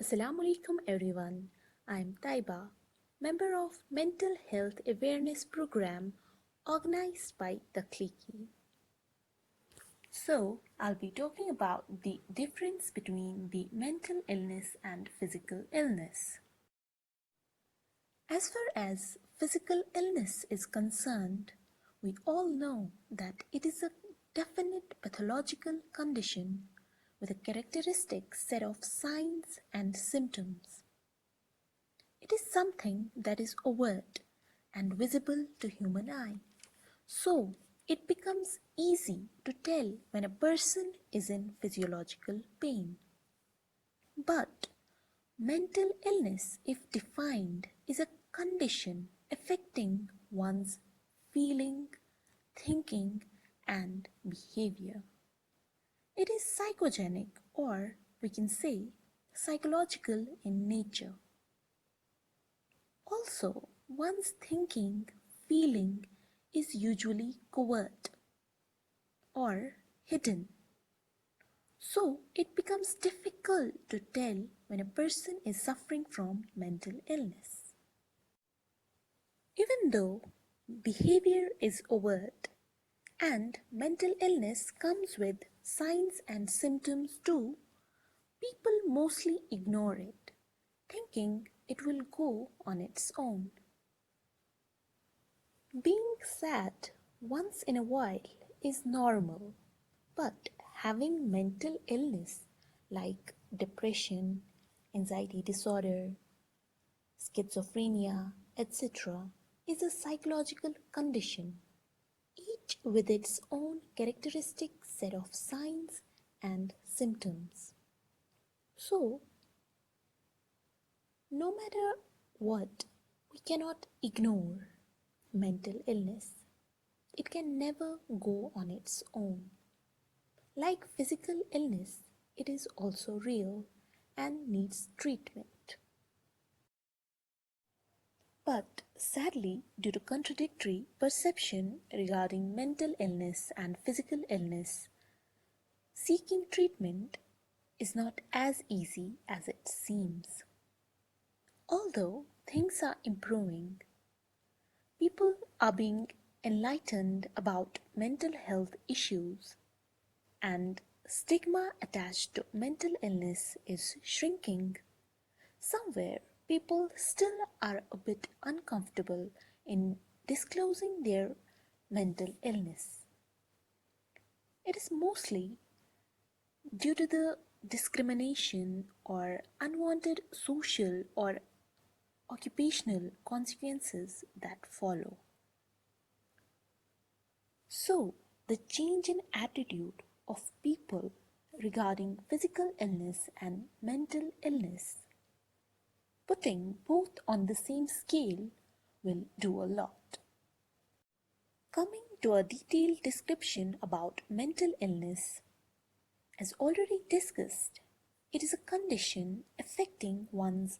Assalamu alaikum everyone. I'm Taiba, member of Mental Health Awareness Program organized by Takhliqee. So, I'll be talking about the difference between the mental illness and physical illness. As far as physical illness is concerned, we all know that it is a definite pathological condition with a characteristic set of signs and symptoms. It is something that is overt and visible to human eye. So, it becomes easy to tell when a person is in physiological pain. But mental illness, if defined, is a condition affecting one's feeling, thinking, and behavior. It is psychogenic, or we can say psychological in nature. Also, one's thinking, feeling is usually covert or hidden. So, it becomes difficult to tell when a person is suffering from mental illness. Even though behavior is overt and mental illness comes with signs and symptoms too, people mostly ignore it, thinking it will go on its own. Being sad once in a while is normal, but having mental illness like depression, anxiety disorder, schizophrenia, etc., is a psychological condition, each with its own characteristic set of signs and symptoms. So, no matter what, we cannot ignore mental illness. It can never go on its own. Like physical illness, it is also real and needs treatment. But sadly, due to contradictory perception regarding mental illness and physical illness, seeking treatment is not as easy as it seems. Although things are improving, people are being enlightened about mental health issues, and stigma attached to mental illness is shrinking. Somewhere, people still are a bit uncomfortable in disclosing their mental illness. It is mostly due to the discrimination or unwanted social or occupational consequences that follow. So, the change in attitude of people regarding physical illness and mental illness, putting both on the same scale, will do a lot. Coming to a detailed description about mental illness, as already discussed, it is a condition affecting one's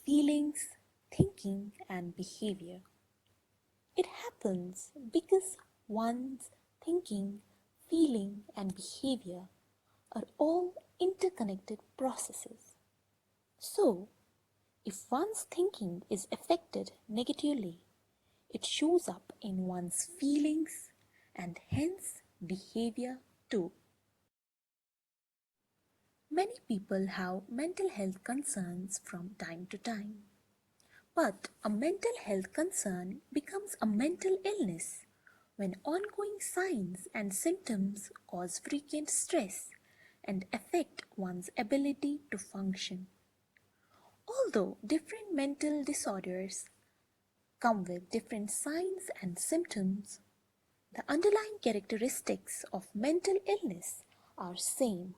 feelings, thinking, and behavior. It happens because one's thinking, feeling, and behavior are all interconnected processes. So, if one's thinking is affected negatively, it shows up in one's feelings and hence behavior too. Many people have mental health concerns from time to time. But a mental health concern becomes a mental illness when ongoing signs and symptoms cause frequent stress and affect one's ability to function. Although different mental disorders come with different signs and symptoms, the underlying characteristics of mental illness are same.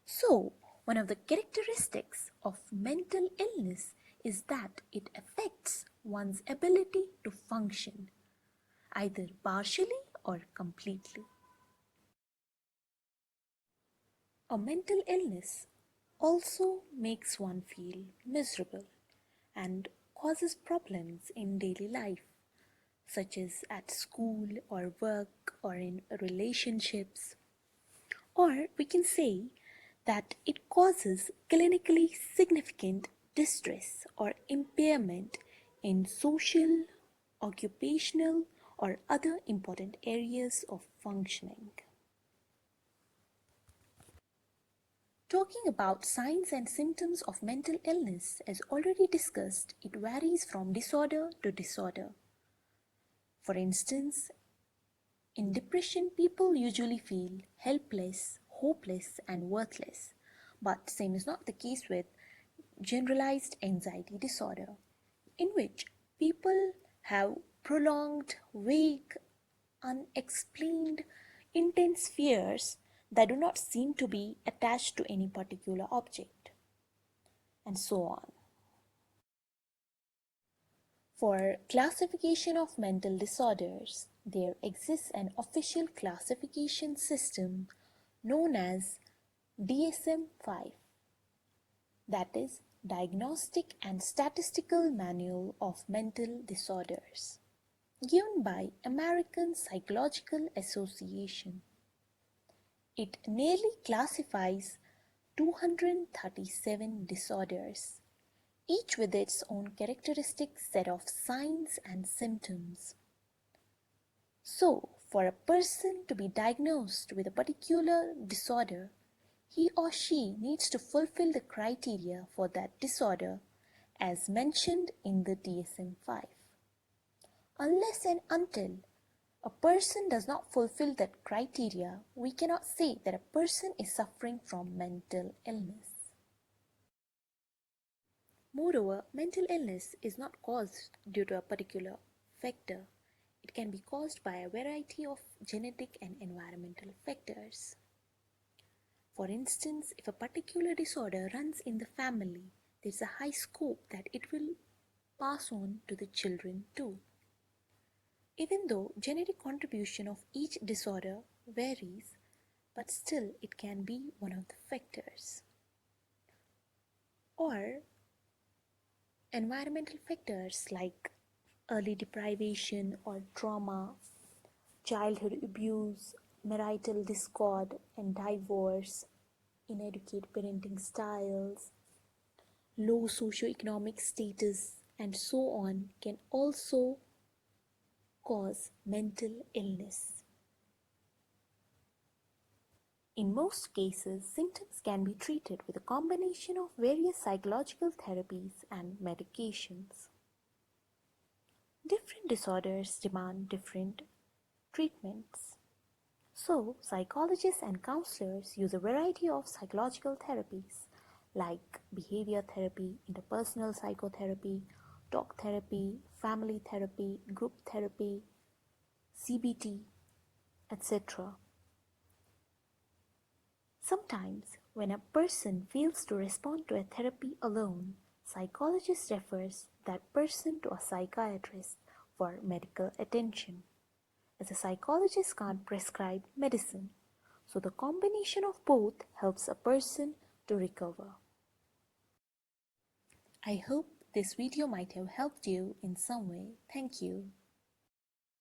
So, one of the characteristics of mental illness is that it affects one's ability to function, either partially or completely. A mental illness also makes one feel miserable and causes problems in daily life, such as at school or work or in relationships. Or we can say that it causes clinically significant distress or impairment in social, occupational, or other important areas of functioning. Talking about signs and symptoms of mental illness, as already discussed, it varies from disorder to disorder. For instance, in depression, people usually feel helpless, hopeless, and worthless. But same is not the case with generalized anxiety disorder, in which people have prolonged, vague, unexplained, intense fears that do not seem to be attached to any particular object, and so on. For classification of mental disorders, there exists an official classification system known as DSM-5, that is Diagnostic and Statistical Manual of Mental Disorders, given by American Psychological Association. It nearly classifies 237 disorders, each with its own characteristic set of signs and symptoms. So, for a person to be diagnosed with a particular disorder, he or she needs to fulfill the criteria for that disorder as mentioned in the DSM-5. Unless and until a person does not fulfill that criteria, we cannot say that a person is suffering from mental illness. Moreover, mental illness is not caused due to a particular factor. It can be caused by a variety of genetic and environmental factors. For instance, if a particular disorder runs in the family, there is a high scope that it will pass on to the children too. Even though genetic contribution of each disorder varies, but still it can be one of the factors. Or environmental factors like early deprivation or trauma, childhood abuse, marital discord and divorce, inadequate parenting styles, low socioeconomic status, and so on can also cause mental illness. In most cases, symptoms can be treated with a combination of various psychological therapies and medications. Different disorders demand different treatments. So, psychologists and counselors use a variety of psychological therapies like behavior therapy, interpersonal psychotherapy, talk therapy, family therapy, group therapy, CBT, etc. Sometimes, when a person fails to respond to a therapy alone, psychologist refers that person to a psychiatrist for medical attention, as a psychologist can't prescribe medicine, so the combination of both helps a person to recover. I hope this video might have helped you in some way. Thank you.